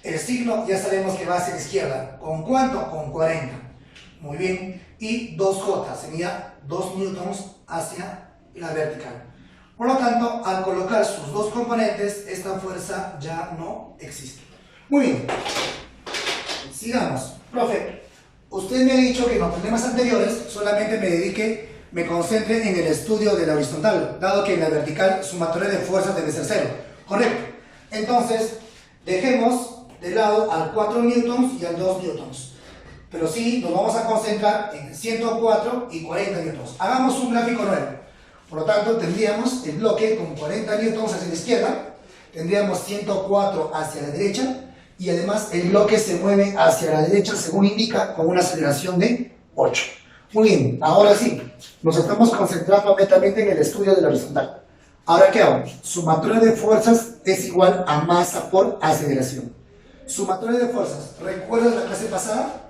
El signo ya sabemos que va hacia la izquierda. ¿Con cuánto? Con 40. Muy bien. Y 2J sería 2 newtons hacia la vertical. Por lo tanto, al colocar sus dos componentes, esta fuerza ya no existe. Muy bien. Sigamos. Profe, usted me ha dicho que en los problemas anteriores solamente me concentre en el estudio de la horizontal, dado que en la vertical sumatoria de fuerzas debe ser 0. Correcto. Entonces, dejemos de lado al 4 newtons y al 2 newtons. Pero sí nos vamos a concentrar en 104 y 40 newtons. Hagamos un gráfico nuevo. Por lo tanto, tendríamos el bloque con 40 newtons hacia la izquierda, tendríamos 104 hacia la derecha, y además el bloque se mueve hacia la derecha, según indica, con una aceleración de 8. Muy bien, ahora sí, nos estamos concentrando netamente en el estudio de la horizontal. Ahora, ¿qué hago? Sumatoria de fuerzas es igual a masa por aceleración. Sumatoria de fuerzas, ¿recuerdas la clase pasada?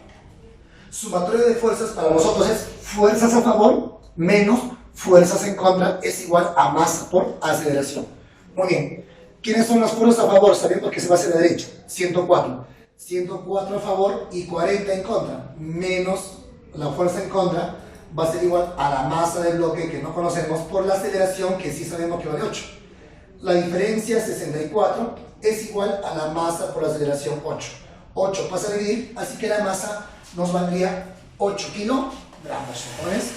Sumatoria de fuerzas para nosotros es fuerzas a favor menos fuerzas en contra es igual a masa por aceleración. Muy bien. ¿Quiénes son las fuerzas a favor? Sabiendo que se va hacia la derecha. 104. 104 a favor y 40 en contra. Menos la fuerza en contra va a ser igual a la masa del bloque que no conocemos por la aceleración que sí sabemos que vale 8. La diferencia 64 es igual a la masa por aceleración 8. 8 pasa a dividir, así que la masa nos valdría 8 kilogramos. ¿Ves?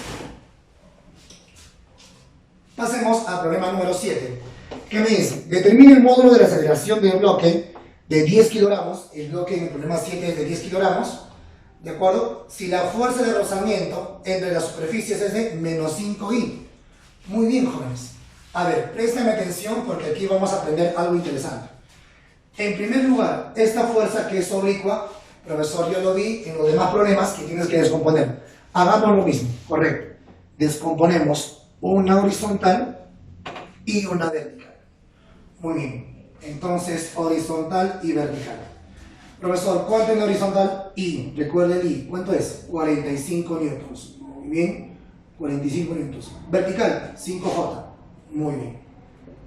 Pasemos al problema número 7. ¿Qué me dice? Determine el módulo de la aceleración de un bloque de 10 kilogramos. El bloque en el problema 7 es de 10 kilogramos. ¿De acuerdo? Si la fuerza de rozamiento entre las superficies es de menos 5i. Muy bien, jóvenes. A ver, préstame atención porque aquí vamos a aprender algo interesante. En primer lugar, esta fuerza que es oblicua, profesor, yo lo vi en los demás problemas que tienes que descomponer. Hagamos lo mismo, correcto. Descomponemos una horizontal y una vertical. Muy bien. Entonces, horizontal y vertical. Profesor, ¿cuánto es la horizontal? I. Recuerde el I. ¿Cuánto es? 45 newtons. Muy bien. 45 newtons. Vertical, 5J. Muy bien.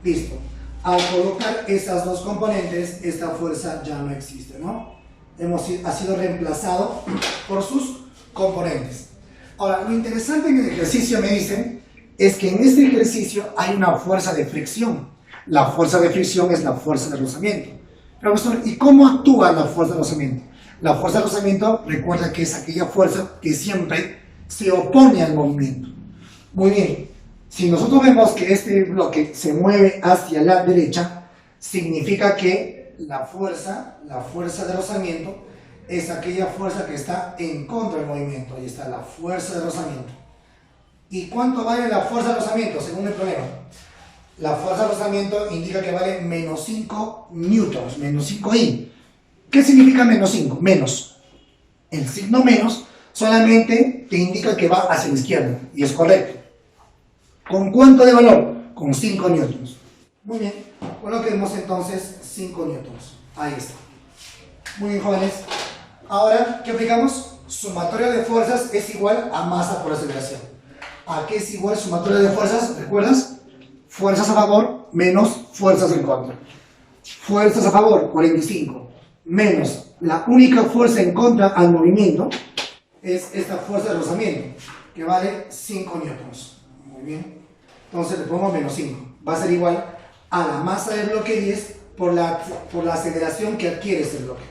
Listo. Al colocar esas dos componentes, esta fuerza ya no existe, ¿no? Ha sido reemplazado por sus componentes. Ahora, lo interesante en el ejercicio me dicen es que en este ejercicio hay una fuerza de fricción. La fuerza de fricción es la fuerza de rozamiento. Profesor, ¿y cómo actúa la fuerza de rozamiento? La fuerza de rozamiento, recuerda que es aquella fuerza que siempre se opone al movimiento. Muy bien, si nosotros vemos que este bloque se mueve hacia la derecha, significa que la fuerza de rozamiento es aquella fuerza que está en contra del movimiento. Ahí está la fuerza de rozamiento. ¿Y cuánto vale la fuerza de rozamiento según el problema? La fuerza de rozamiento indica que vale menos 5 newtons, menos 5i. ¿Qué significa menos 5? Menos. El signo menos solamente te indica que va hacia la izquierda, y es correcto. ¿Con cuánto de valor? Con 5 newtons. Muy bien, coloquemos entonces 5 newtons. Ahí está. Muy bien, jóvenes. Ahora, ¿qué aplicamos? Sumatoria de fuerzas es igual a masa por aceleración. ¿A qué es igual sumatoria de fuerzas? ¿Recuerdas? Fuerzas a favor menos fuerzas en contra. Fuerzas a favor, 45, menos la única fuerza en contra al movimiento es esta fuerza de rozamiento, que vale 5 newtons. Muy bien. Entonces le pongo menos 5. Va a ser igual a la masa del bloque 10 por la aceleración que adquiere ese bloque.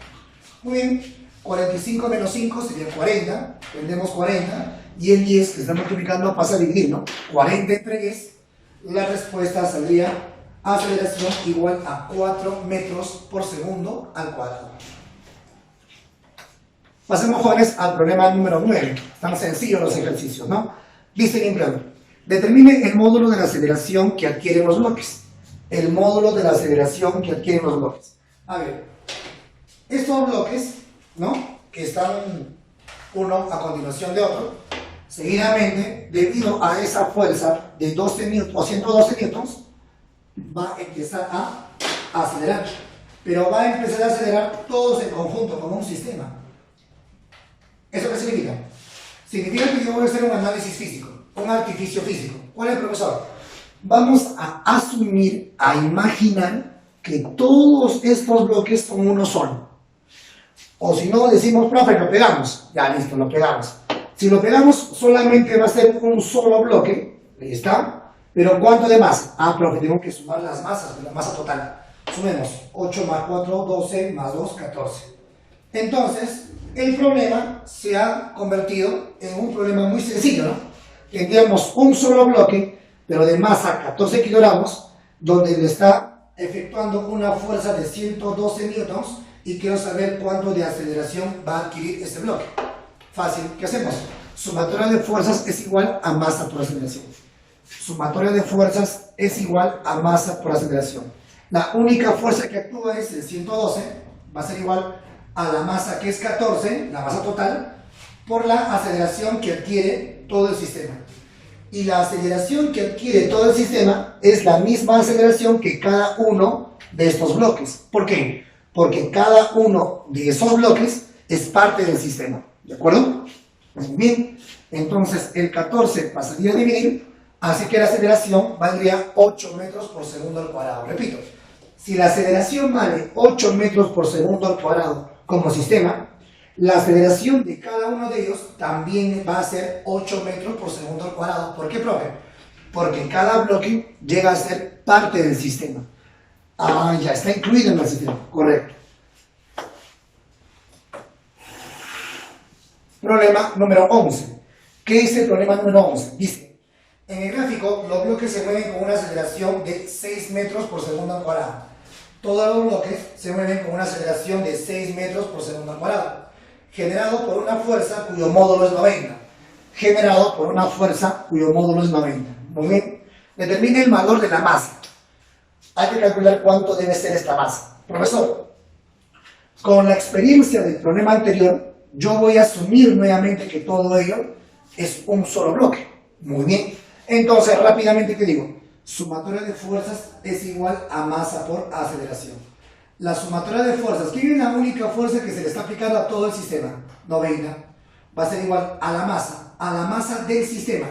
Muy bien. 45 menos 5 sería 40. Tendremos 40. Y el 10 que está multiplicando pasa a dividir, ¿no? 40 entre 10. La respuesta saldría aceleración igual a 4 metros por segundo al cuadrado. Pasemos, jóvenes, al problema número 9. Están sencillos los ejercicios, ¿no? Dice el empleado: determine el módulo de la aceleración que adquieren los bloques. El módulo de la aceleración que adquieren los bloques. A ver, estos bloques, ¿no? Que están uno a continuación de otro, seguidamente, debido a esa fuerza de 12 newtons o 112 newtons, va a empezar a acelerar. Pero va a empezar a acelerar todos en conjunto, como un sistema. ¿Eso qué significa? Significa que yo voy a hacer un análisis físico. un artificio físico. ¿Cuál es, profesor? Vamos a asumir, a imaginar que todos estos bloques son uno solo. O si no, decimos, profe, lo pegamos. Ya, listo, lo pegamos. Si lo pegamos, solamente va a ser un solo bloque. Ahí está. Pero ¿cuánto de masa? Ah, profe, tengo que sumar las masas, la masa total. Sumemos 8 más 4, 12, más 2, 14. Entonces, el problema se ha convertido en un problema muy sencillo, ¿no? Tendríamos un solo bloque, pero de masa 14 kilogramos, donde le está efectuando una fuerza de 112 newtons y quiero saber cuánto de aceleración va a adquirir este bloque. Fácil, ¿qué hacemos? Sumatoria de fuerzas es igual a masa por aceleración. Sumatoria de fuerzas es igual a masa por aceleración. La única fuerza que actúa es el 112, va a ser igual a la masa que es 14, la masa total, por la aceleración que adquiere todo el sistema. Y la aceleración que adquiere todo el sistema es la misma aceleración que cada uno de estos bloques. ¿Por qué? Porque cada uno de esos bloques es parte del sistema. ¿De acuerdo? Muy bien. Entonces el 14 pasaría a dividir, así que la aceleración valdría 8 metros por segundo al cuadrado. Repito, si la aceleración vale 8 metros por segundo al cuadrado como sistema, la aceleración de cada uno de ellos también va a ser 8 metros por segundo al cuadrado. ¿Por qué, profe? Porque cada bloque llega a ser parte del sistema. Ah, ya está incluido en el sistema. Correcto. Problema número 11. ¿Qué dice el problema número 11? Dice, en el gráfico los bloques se mueven con una aceleración de 6 metros por segundo al cuadrado. Todos los bloques se mueven con una aceleración de 6 metros por segundo al cuadrado, generado por una fuerza cuyo módulo es 90. Generado por una fuerza cuyo módulo es 90. Muy bien. Determine el valor de la masa. Hay que calcular cuánto debe ser esta masa. Profesor, con la experiencia del problema anterior, yo voy a asumir nuevamente que todo ello es un solo bloque. Muy bien. Entonces, rápidamente, ¿qué digo? Sumatoria de fuerzas es igual a masa por aceleración. La sumatoria de fuerzas, ¿quién es la única fuerza que se le está aplicando a todo el sistema? 90. Va a ser igual a la masa del sistema.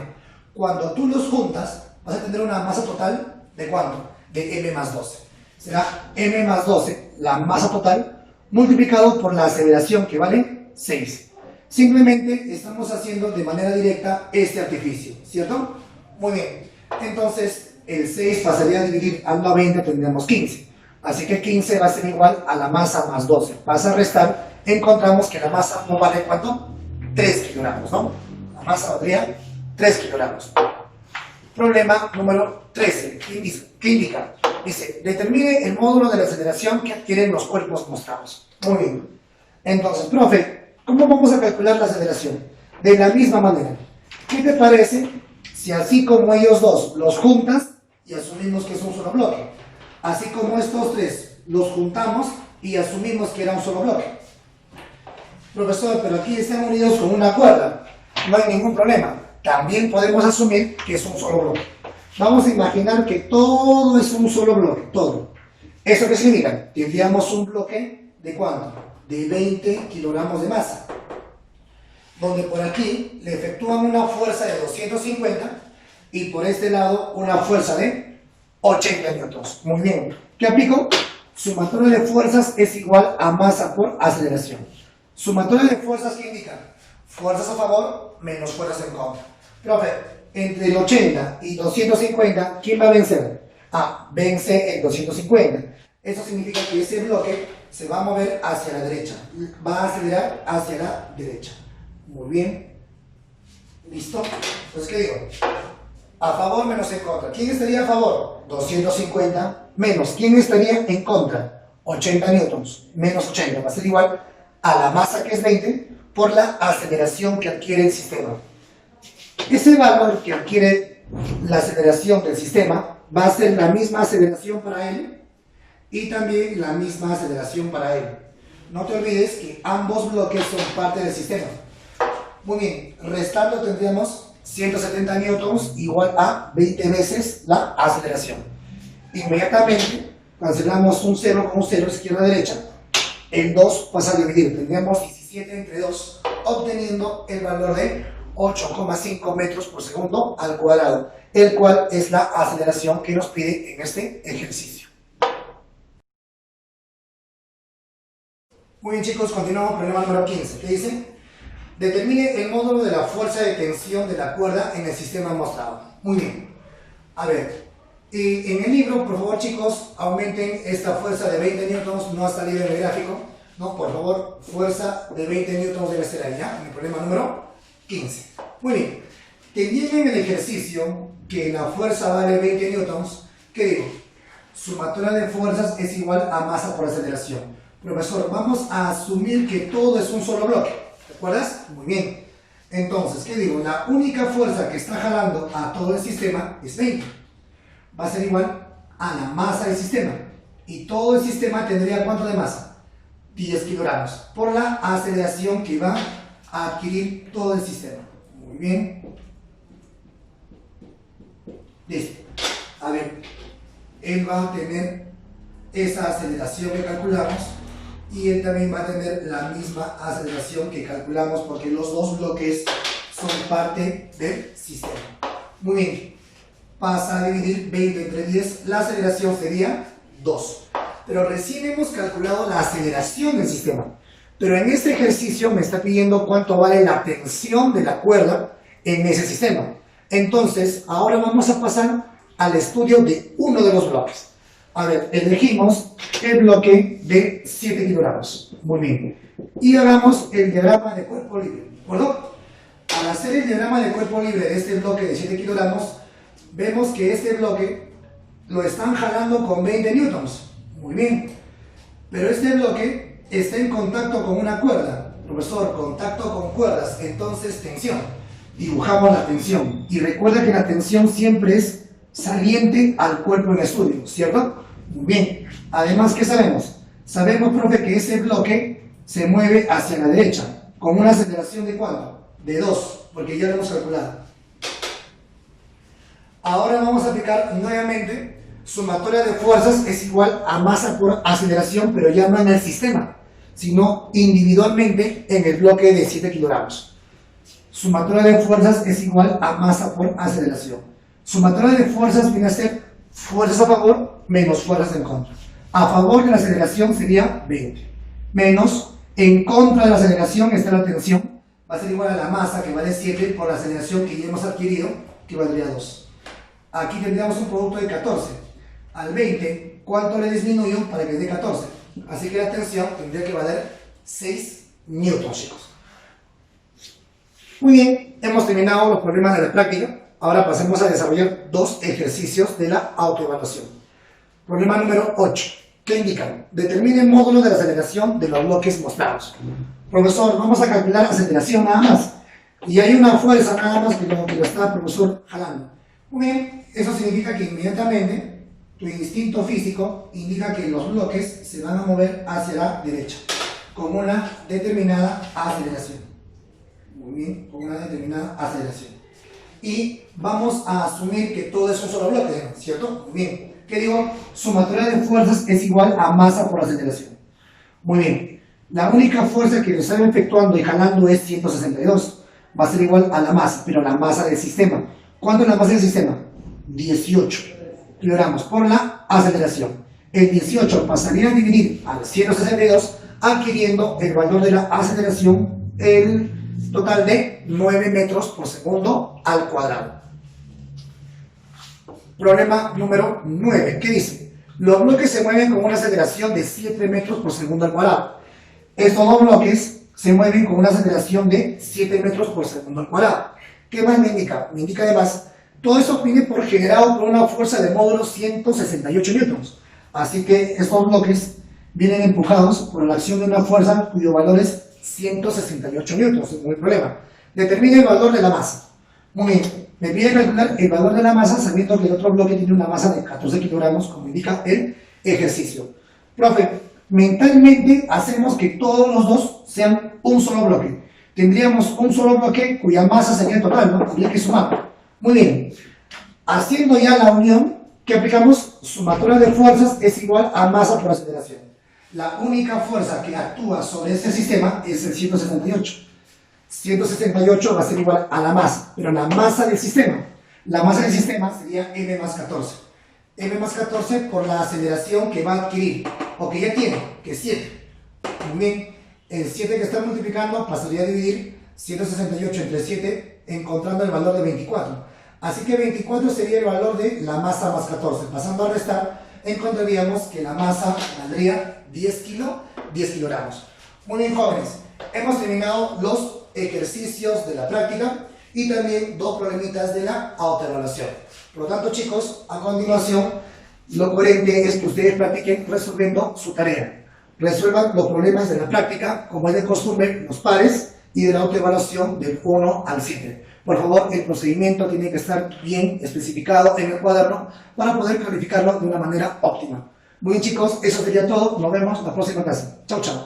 Cuando tú los juntas, vas a tener una masa total ¿de cuánto? De m más 12. Será m más 12, la masa total, multiplicado por la aceleración que vale 6. Simplemente estamos haciendo de manera directa este artificio, ¿cierto? Muy bien. Entonces, el 6 pasaría a dividir al 90, tendríamos 15. Así que 15 va a ser igual a la masa más 12. Vas a restar, encontramos que la masa no vale ¿cuánto? 3 kilogramos, ¿no? La masa valdría 3 kilogramos. Problema número 13. ¿Qué indica? Dice, determine el módulo de la aceleración que adquieren los cuerpos mostrados. Muy bien. Entonces, profe, ¿cómo vamos a calcular la aceleración? De la misma manera. ¿Qué te parece si así como ellos dos los juntas y asumimos que es un solo bloque? Así como estos tres los juntamos y asumimos que era un solo bloque. Profesor, pero aquí están unidos con una cuerda. No hay ningún problema. También podemos asumir que es un solo bloque. Vamos a imaginar que todo es un solo bloque, todo. ¿Eso qué significa? Tendríamos un bloque ¿de cuánto? De 20 kilogramos de masa. Donde por aquí le efectúan una fuerza de 250 y por este lado una fuerza de 80 newtons. Muy bien. ¿Qué aplico? Sumatoria de fuerzas es igual a masa por aceleración. Sumatoria de fuerzas, ¿qué indica? Fuerzas a favor menos fuerzas en contra. Profe, entre el 80 y 250, ¿quién va a vencer? Ah, vence el 250. Eso significa que ese bloque se va a mover hacia la derecha. Va a acelerar hacia la derecha. Muy bien. ¿Listo? Entonces, ¿qué digo? A favor menos en contra. ¿Quién estaría a favor? 250 menos. ¿Quién estaría en contra? 80 newtons. Menos 80. Va a ser igual a la masa que es 20 por la aceleración que adquiere el sistema. Ese valor que adquiere la aceleración del sistema va a ser la misma aceleración para él y también la misma aceleración para él. No te olvides que ambos bloques son parte del sistema. Muy bien, restando tendríamos 170 newtons igual a 20 veces la aceleración. Inmediatamente cancelamos un 0 con un 0 izquierda-derecha. El 2 pasa a dividir, tendríamos 17 entre 2, obteniendo el valor de 8,5 metros por segundo al cuadrado, el cual es la aceleración que nos pide en este ejercicio. Muy bien chicos, continuamos con el problema número 15, ¿qué dice? Determine el módulo de la fuerza de tensión de la cuerda en el sistema mostrado. Muy bien, a ver, en el libro, por favor chicos, aumenten esta fuerza de 20 newtons, no ha salido en el gráfico, no, por favor, fuerza de 20 newtons debe ser ahí, ¿ya? En el problema número 15. Muy bien, teniendo en el ejercicio que la fuerza vale 20 newtons, ¿qué digo? Sumatoria de fuerzas es igual a masa por aceleración. Profesor, vamos a asumir que todo es un solo bloque, ¿te acuerdas? Muy bien. Entonces, ¿qué digo? La única fuerza que está jalando a todo el sistema es 20. Va a ser igual a la masa del sistema. Y todo el sistema tendría ¿cuánto de masa? 10 kilogramos. Por la aceleración que va a adquirir todo el sistema. Muy bien. Listo. A ver, él va a tener esa aceleración que calculamos y él también va a tener la misma aceleración que calculamos porque los dos bloques son parte del sistema. Muy bien, pasa a dividir 20 entre 10, la aceleración sería 2. Pero recién hemos calculado la aceleración del sistema. Pero en este ejercicio me está pidiendo cuánto vale la tensión de la cuerda en ese sistema. Entonces, ahora vamos a pasar al estudio de uno de los bloques. A ver, elegimos el bloque de 7 kilogramos. Muy bien. Y hagamos el diagrama de cuerpo libre. ¿De acuerdo? Al hacer el diagrama de cuerpo libre de este bloque de 7 kilogramos, vemos que este bloque lo están jalando con 20 newtons. Muy bien. Pero este bloque está en contacto con una cuerda. Profesor, contacto con cuerdas. Entonces, tensión. Dibujamos la tensión. Y recuerda que la tensión siempre es saliente al cuerpo en estudio, ¿cierto? Muy bien. Además, ¿qué sabemos? Sabemos, profe, que ese bloque se mueve hacia la derecha, con una aceleración ¿de cuánto? De 2, porque ya lo hemos calculado. Ahora vamos a aplicar nuevamente sumatoria de fuerzas es igual a masa por aceleración, pero ya no en el sistema, sino individualmente en el bloque de 7 kilogramos. Sumatoria de fuerzas es igual a masa por aceleración. Sumatoria de fuerzas viene a ser fuerzas a favor menos fuerzas en contra. A favor de la aceleración sería 20. Menos, en contra de la aceleración está la tensión. Va a ser igual a la masa, que vale 7, por la aceleración que ya hemos adquirido, que valdría 2. Aquí tendríamos un producto de 14. Al 20, ¿cuánto le disminuyo para que dé 14? Así que la tensión tendría que valer 6 newtons, chicos. Muy bien, hemos terminado los problemas de la práctica. Ahora pasemos a desarrollar dos ejercicios de la autoevaluación. Problema número 8. ¿Qué indican? Determine el módulo de la aceleración de los bloques mostrados. Profesor, vamos a calcular la aceleración nada más. Y hay una fuerza nada más que lo está el profesor jalando. Muy bien, eso significa que inmediatamente tu instinto físico indica que los bloques se van a mover hacia la derecha, con una determinada aceleración. Muy bien, con una determinada aceleración. Y vamos a asumir que todo es un solo bloque, ¿cierto? Muy bien. ¿Qué digo? Sumatoria de fuerzas es igual a masa por aceleración. Muy bien. La única fuerza que lo está efectuando y jalando es 162. Va a ser igual a la masa, pero la masa del sistema. ¿Cuánto es la masa del sistema? 18 kilogramos por la aceleración. El 18 pasaría a dividir al 162, adquiriendo el valor de la aceleración, el total de 9 metros por segundo al cuadrado. Problema número 9. ¿Qué dice? Los bloques se mueven con una aceleración de 7 metros por segundo al cuadrado. Estos dos bloques se mueven con una aceleración de 7 metros por segundo al cuadrado. ¿Qué más me indica? Me indica además, todo eso viene generado por una fuerza de módulo 168 newtons. Así que estos bloques vienen empujados por la acción de una fuerza cuyo valor es 168 newtons, no hay problema. Determine el valor de la masa. Muy bien, me pide calcular el valor de la masa sabiendo que el otro bloque tiene una masa de 14 kilogramos, como indica el ejercicio. Profe, mentalmente hacemos que todos los dos sean un solo bloque. Tendríamos un solo bloque cuya masa sería total, ¿no? Habría que sumar. Muy bien, haciendo ya la unión, ¿qué aplicamos? Sumatoria de fuerzas es igual a masa por aceleración. La única fuerza que actúa sobre este sistema es el 168. 168 va a ser igual a la masa, pero la masa del sistema. La masa del sistema sería m más 14. M más 14 por la aceleración que va a adquirir, o que ya tiene, que es 7. Muy bien, el 7 que está multiplicando pasaría a dividir 168 entre 7, encontrando el valor de 24. Así que 24 sería el valor de la masa más 14. Pasando a restar, encontraríamos que la masa valdría 10 kilogramos. Muy bien, jóvenes, hemos terminado los ejercicios de la práctica y también dos problemitas de la autoevaluación. Por lo tanto, chicos, a continuación, lo coherente es que ustedes practiquen resolviendo su tarea. Resuelvan los problemas de la práctica, como es de costumbre, los pares, y de la autoevaluación del 1 al 7. Por favor, el procedimiento tiene que estar bien especificado en el cuaderno para poder calificarlo de una manera óptima. Muy bien, chicos, eso sería todo. Nos vemos la próxima clase. Chao, chao.